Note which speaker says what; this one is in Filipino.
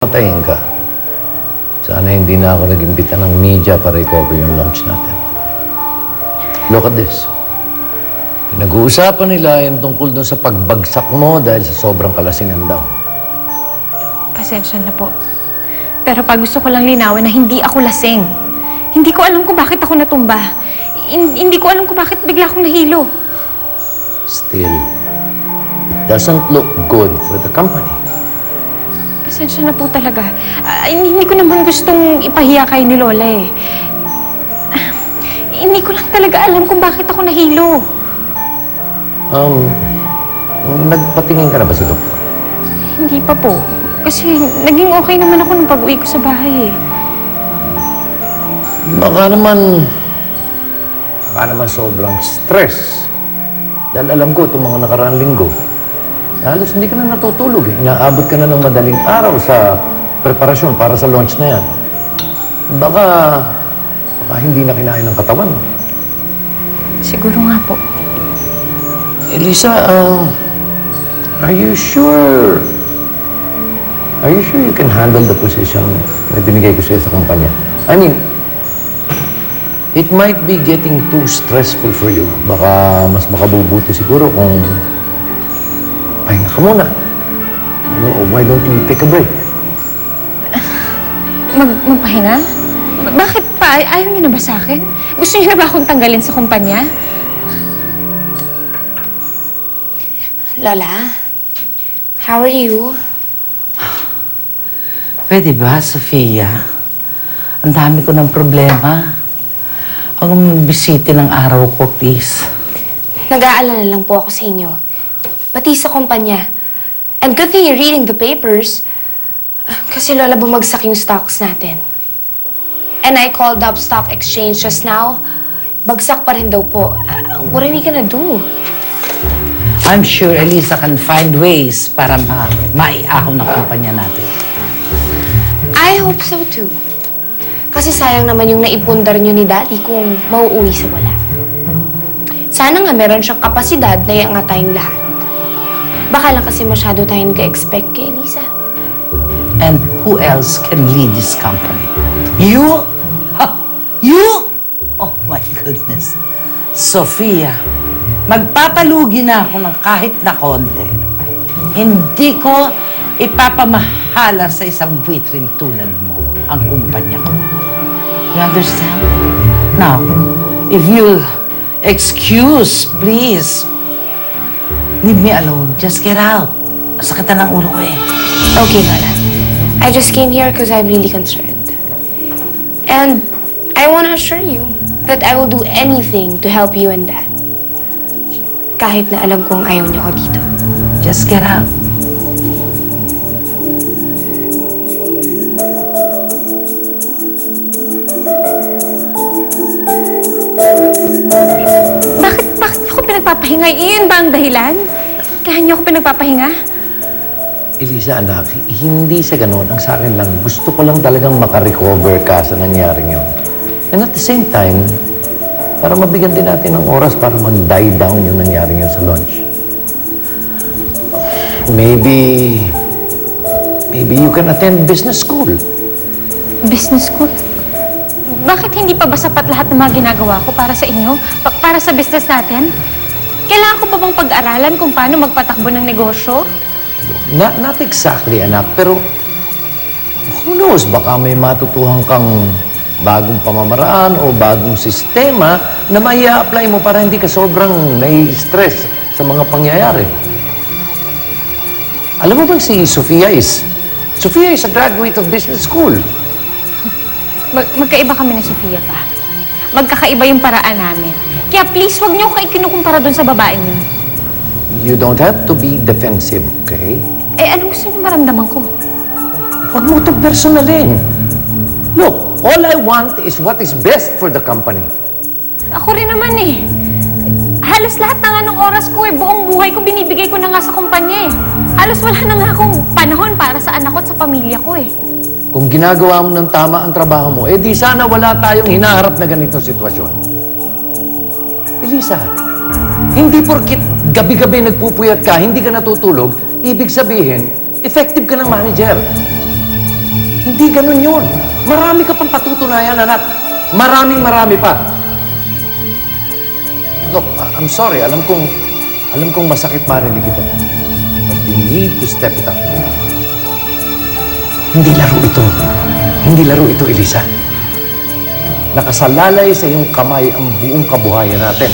Speaker 1: Matayin ka. Sana hindi na ako nag-imbita ng media para i-cover yung launch natin. Look at this. Pinag-uusapan nila yung tungkol dun sa pagbagsak mo dahil sa sobrang kalasingan daw.
Speaker 2: Pasensya na po. Pero pag gusto ko lang linawin na hindi ako lasing. Hindi ko alam kung bakit ako natumba. Hindi ko alam kung bakit bigla akong nahilo.
Speaker 1: Still, it doesn't look good for the company.
Speaker 2: Pasensya na po talaga. Hindi ko naman gustong ipahiya kayo ni Lola eh. Hindi ko lang talaga alam kung bakit ako nahilo.
Speaker 1: Nagpatingin ka na ba sa doktor?
Speaker 2: Hindi pa po. Kasi naging okay naman ako nung pag-uwi ko sa bahay eh.
Speaker 1: Baka naman sobrang stress. Dahil alam ko itong mga nakaraang linggo, halos hindi ka na natutulog eh. Inaabot ka na ng madaling araw sa preparasyon para sa launch na yan. Baka hindi na kinain ng katawan.
Speaker 2: Siguro nga po.
Speaker 1: Elisa, are you sure you can handle the position na binigay ko sa'yo sa kumpanya? I mean, it might be getting too stressful for you. Baka mas makabubuti siguro kung pahinga ka muna. Why don't you take a break?
Speaker 2: Magpahinga? Bakit pa? Ayaw niyo na ba sa akin? Gusto niyo na ba akong tanggalin sa kumpanya?
Speaker 3: Lola, how are you?
Speaker 4: Pwede ba, Sofia? Ang dami ko ng problema. Huwag mong bisiti ng araw ko, please.
Speaker 3: Nag-aalala lang po ako sa inyo. Pati sa kumpanya. And good thing you're reading the papers. Kasi Lola, bumagsak yung stocks natin. And I called up stock exchange just now. Bagsak pa rin daw po. What are we gonna do?
Speaker 4: I'm sure Elisa can find ways para maiahon ng kumpanya natin.
Speaker 3: I hope so too. Kasi sayang naman yung naipundar nyo ni Daddy kung mauuwi sa wala. Sana nga meron siyang kapasidad na iangat tayong lahat. Baka lang kasi masyado tayong ka-expect kay Elisa.
Speaker 4: And who else can lead this company? You? Ha? You? Oh my goodness. Sofia, magpapalugi na ako ng kahit na konti. Hindi ko ipapamahala sa isang buitring tulad mo ang kumpanya ko. You understand? Now, if you'll excuse, please, leave me alone. Just get out. Sakit na ng ulo ko eh.
Speaker 3: Okay, Lola. I just came here because I'm really concerned. And I want to assure you that I will do anything to help you and Dad. Kahit na alam kong ayaw niyo ko dito.
Speaker 4: Just get out.
Speaker 2: Bakit niyo ako pinagpapahinga? Iyon ba ang dahilan? Kaya niyo ako pinagpapahinga?
Speaker 1: Elisa, anak, hindi sa ganun. Ang sa akin lang, gusto ko lang talagang makarecover ka sa nangyaring yun. And at the same time, para mabigyan din natin ng oras para mag-die down yung nangyaring yun sa launch. Maybe you can attend business school.
Speaker 2: Business school? Bakit hindi pa ba sapat lahat ng mga ginagawa ko para sa inyo? Para sa business natin? Kailangan ko pa bang pag-aralan kung paano magpatakbo ng negosyo?
Speaker 1: Not exactly, anak, pero who knows, baka may matutuhan kang bagong pamamaraan o bagong sistema na may apply mo para hindi ka sobrang nai-stress sa mga pangyayari. Alam mo ba si Sofia is a graduate of business school.
Speaker 2: Magkaiba kami ni Sofia pa. Magkakaiba yung paraan namin. Kaya please, wag niyo ako ikinukumpara dun sa babaeng yun.
Speaker 1: You don't have to be defensive, okay?
Speaker 2: Eh, anong gusto niyo maramdaman ko?
Speaker 1: Huwag mo itong personalin. Look, all I want is what is best for the company.
Speaker 2: Ako rin naman eh. Halos lahat na nga ng oras ko eh, buong buhay ko binibigay ko na nga sa kumpanya eh. Halos wala na nga akong panahon para sa anak ko at sa pamilya ko eh.
Speaker 1: Kung ginagawa mo ng tama ang trabaho mo, eh di sana wala tayong hinaharap na ganitong sitwasyon. Elisa, hindi porkit gabi-gabi nagpupuyat ka, hindi ka natutulog, ibig sabihin, effective ka ng manager. Hindi ganun yun. Marami ka pang patutunayan, anak. Marami pa. Look, I'm sorry. Alam kong masakit marinig ito. But you need to step it up. Hindi laro ito. Hindi laro ito, Elisa. Nakasalalay sa iyong kamay ang buong kabuhayan natin.